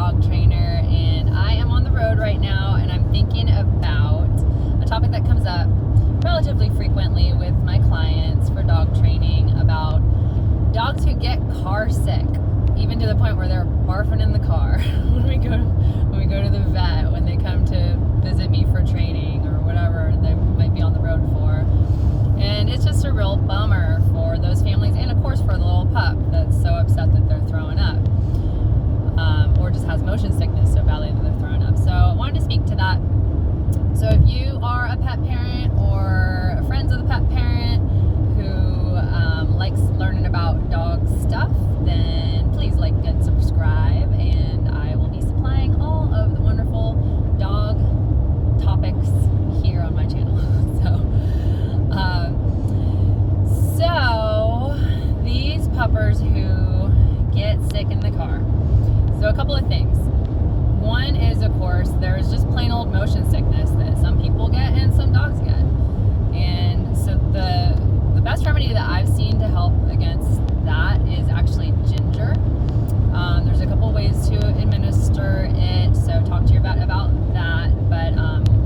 dog trainer, and I am on the road right now, and I'm thinking about a topic that comes up relatively frequently with my clients for dog training about dogs who get car sick, even to the point where they're barfing in the car when we go to the vet, when they come to visit me for training or whatever they might be on the road for. And it's just a real bummer for those families, and of course for the little pup that's so upset that they're throwing up, or just has motion sickness so badly that they're throwing up. So I wanted to speak to that. So if you are a pet parent or friends of the pet parent who likes learning about dog stuff, then please like and subscribe, and I will be supplying all of the wonderful dog topics here on my channel. So these puppers who get sick in the car. So a couple of things. One is, of course, there's just plain old motion sickness that some people get and some dogs get. And so the best remedy that I've seen to help against that is actually ginger. There's a couple ways to administer it, so talk to your vet about that. But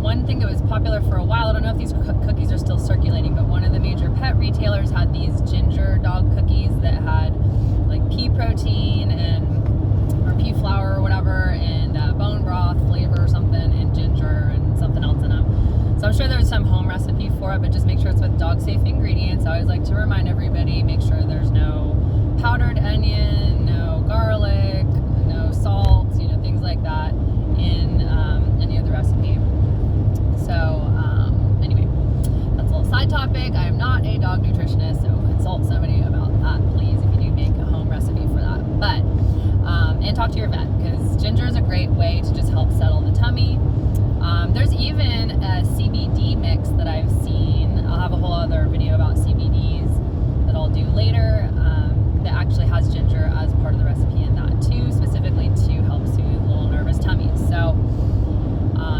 one thing that was popular for a while, I don't know if these cookies are still circulating, but one of the major pet retailers had these ginger dog cookies that had like pea protein or pea flour or whatever, and bone broth flavor or something, and ginger and something else in them. So I'm sure there's some home recipe for it, but just make sure it's with dog safe ingredients. I always like to remind everybody, make sure there's no powdered onion, no garlic, no salt, things like that in any of the recipe. So anyway, that's a little side topic. I am not a dog nutritionist, so consult somebody about that, please, if you do make a home recipe for that. But and talk to your vet, because ginger is a great way to just help settle the tummy. There's even a CBD mix that I've seen. I'll have a whole other video about CBDs that I'll do later, that actually has ginger as part of the recipe in that too, specifically to help soothe little nervous tummies. So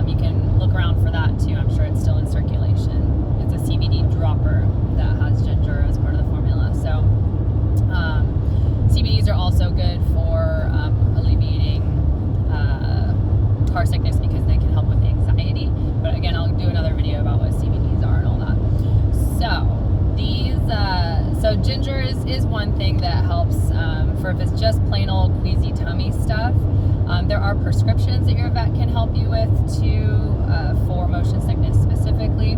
you can look around for that too. I'm sure it's still in circulation. It's a CBD dropper that has ginger as part of the formula. So CBDs are also good for alleviating car sickness, because they can help with anxiety. But again, I'll do another video about what CBDs are and all that. So ginger is one thing that helps for if it's just plain old queasy tummy stuff. There are prescriptions that your vet can help you with for motion sickness specifically.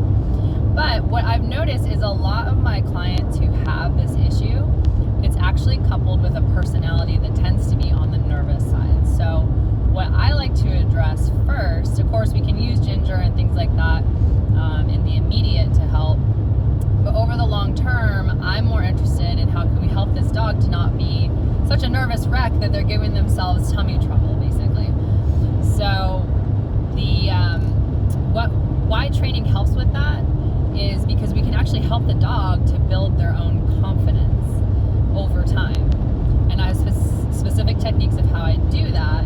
But what I've noticed is a lot of my clients who have this issue, it's actually coupled with a personality that tends to be on the nervous side. So what I like to address first, of course, we can use ginger and things like that in the immediate to help. But over the long term, I'm more interested in how can we help this dog to not be such a nervous wreck that they're giving themselves tummy trouble, basically. So why training helps with that is because we can actually help the dog to build their own confidence over time. And I have specific techniques of how I do that.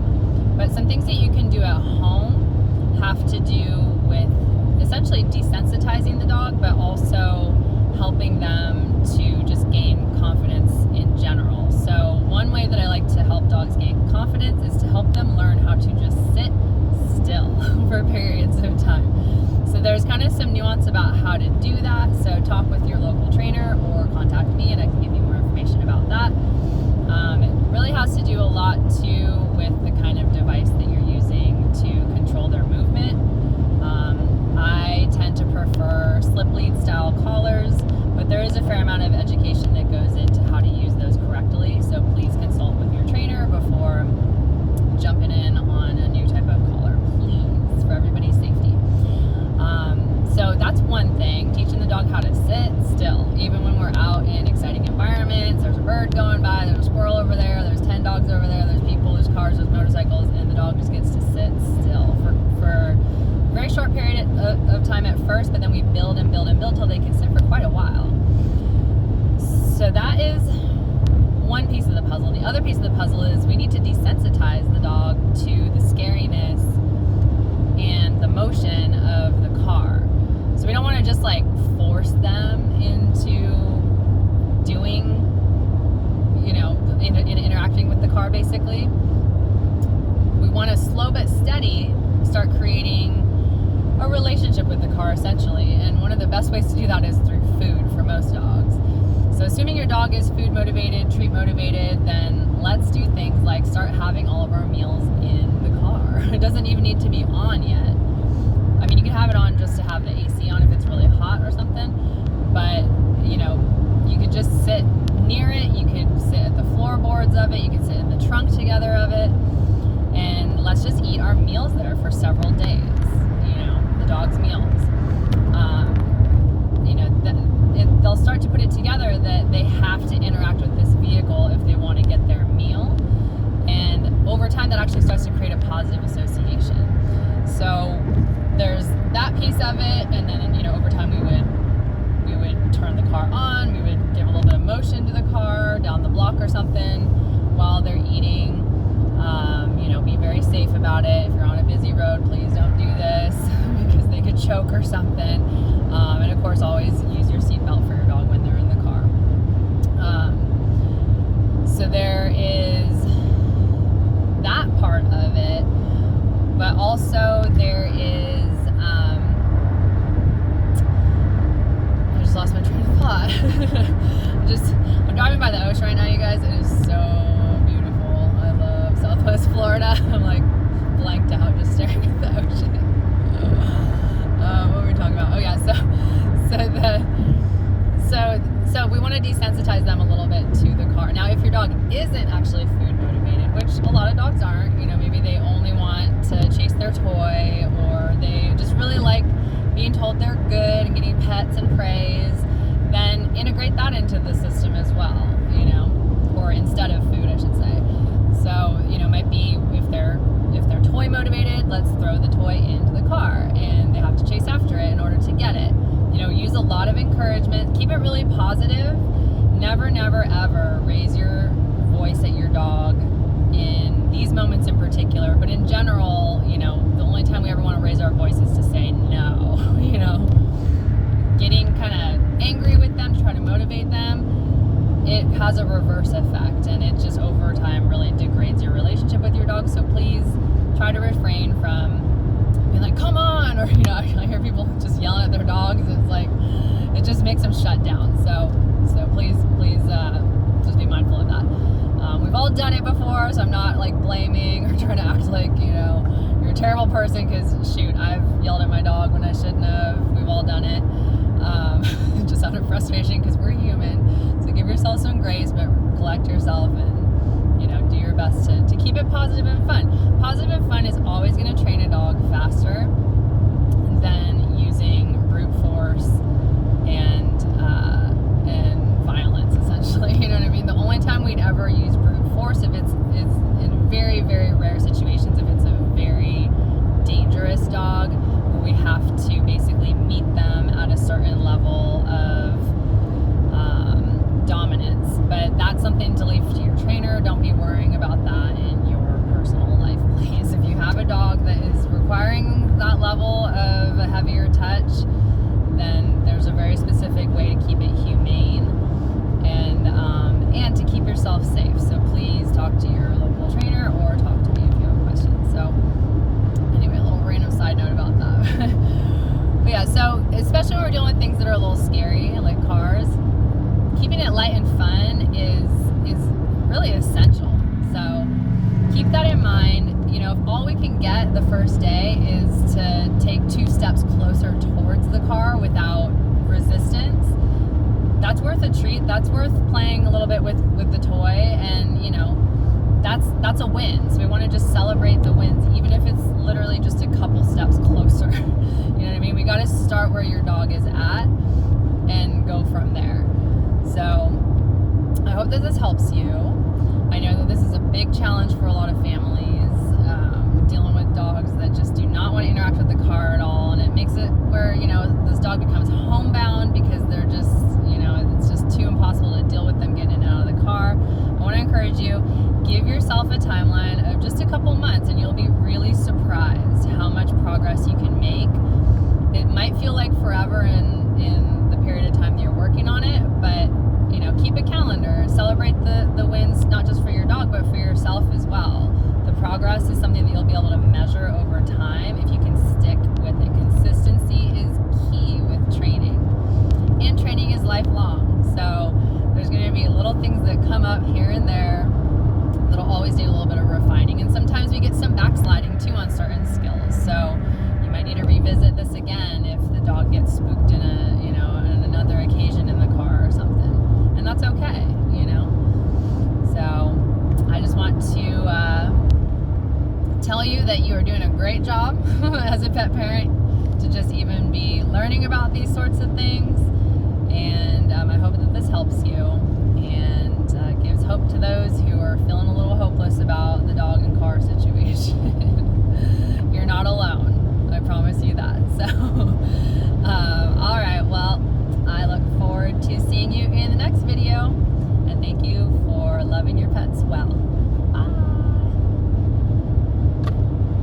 But some things that you can do at home have to do with essentially desensitizing the dog, but also helping them to just gain confidence in general. So one way that I like to help dogs gain confidence is to help them learn how to just sit still for periods of time. So there's kind of some nuance about how to do that. So talk with your local trainer or contact me and I can give you more information about that. It really has to do a lot too with the kind of device that you're using to control their movement. I tend to prefer slip lead style collars, but there is a fair amount of education that goes into how to use those correctly. So please consult with your trainer before jumping in on a new type of collar, please, for everybody's safety. So that's one thing, teaching the dog how to sit still, even when we're out in exciting environments. There's a bird going by, there's a squirrel over there, there's 10 dogs over there, there's people, there's cars, there's motorcycles, and the dog just gets to sit still for a very short period of time at first, but then we build and build and build till they can sit for quite a while. So that is one piece of the puzzle. The other piece of the puzzle is we need to desensitize the dog to the scariness and the motion of the car. So we don't want to just like force them into doing, in interacting with the car basically. we want to slow but steady start creating a relationship with the car, essentially. And one of the best ways to do that is through food for most dogs. So assuming your dog is food motivated, treat motivated, then let's do things like start having all of our meals in the car. It doesn't even need to be on yet. I mean, you can have it on just to have the AC on if it's really hot or something, but you could just sit near it, you could sit at the floorboards of it, you could sit in the trunk together of it, and let's just eat our meals there for several days, the dog's meals. They'll start to put it together that they have to interact with this vehicle if they want to get their meal, and over time that actually starts to create a positive association. So there's that piece of it, and then over time we would turn the car on, we would give a little bit of motion to the car down the block or something while they're eating. Be very safe about it. If you're on a busy road, please don't do this because they could choke or something. And of course, always use your seatbelt for your dog when they're in the car. So there is that part of it, but also there is I just lost my train of thought. I'm driving by the ocean right now, you guys. It is so beautiful. I love Southwest Florida. I'm like blanked out just staring at the ocean. What were we talking about? Oh yeah, so we want to desensitize them a little bit to the car. Now, if your dog isn't actually food motivated, which a lot of dogs aren't, maybe they only want to chase their toy, or they just really like being told they're good and getting pets and praise, then integrate that into the system as well, or instead of food, I should say. So, might be if they're toy motivated, let's throw the toy into the car and they have to chase after it in order to get it. Use a lot of encouragement, keep it really positive. Never, never, ever raise your voice at your dog in these moments in particular, but in general, the only time we ever want to raise our voice is to say no. Getting kind of angry with them to try to motivate them, it has a reverse effect, and it just over time really degrades your relationship with your dog. So please try to refrain from being like, come on, or I hear people just yelling at their dogs. It's like, it just makes them shut down. So please just be mindful of that. We've all done it before, so I'm not like blaming or trying to act like you're a terrible person, because shoot, I've yelled at my dog when I shouldn't have. We've all done it, just out of frustration, because we're human. So give yourself some grace, but collect yourself and do your best to keep it positive and fun. Positive and fun is always going to train a dog faster than using brute force and violence, essentially. You know what I mean? The only time we'd ever use brute force if it's in very, very rare situations, if it's a very dangerous dog where we have to basically meet them at a certain level of dominance. But that's something to leave to your trainer. Don't be worrying about that in your personal life, please. If you have a dog that is requiring that level of a heavier touch, then there's a very specific way to keep it humane and to keep yourself safe. So please talk to your local trainer or talk to me if you have questions. So anyway, a little random side note about that. But yeah, so especially when we're dealing with things that are a little scary, like cars, keeping it light and fun is really essential. So keep that in mind. If all we can get the first day is to take 2 steps closer towards the car without resistance, that's worth a treat. That's worth playing a little bit with the toy, and that's a win. So we want to just celebrate the wins, even if it's literally just a couple steps closer. You know what I mean? We got to start where your dog is at and go from there. So I hope that this helps you. I know that this is a big challenge for a lot of families, dealing with dogs that just do not want to interact with the car at all, and it makes it where this dog becomes homebound because they're just it's just too impossible to deal with them getting in and out of the car. I want to encourage you, give yourself a timeline of just a couple months, and you'll be really surprised how much progress you can make. It might feel like forever in the period of time that you're working on it, but keep a calendar, celebrate the wins, not just for your dog but for yourself as well. The progress is something that that you are doing a great job as a pet parent to just even be learning about these sorts of things. And I hope that this helps you and gives hope to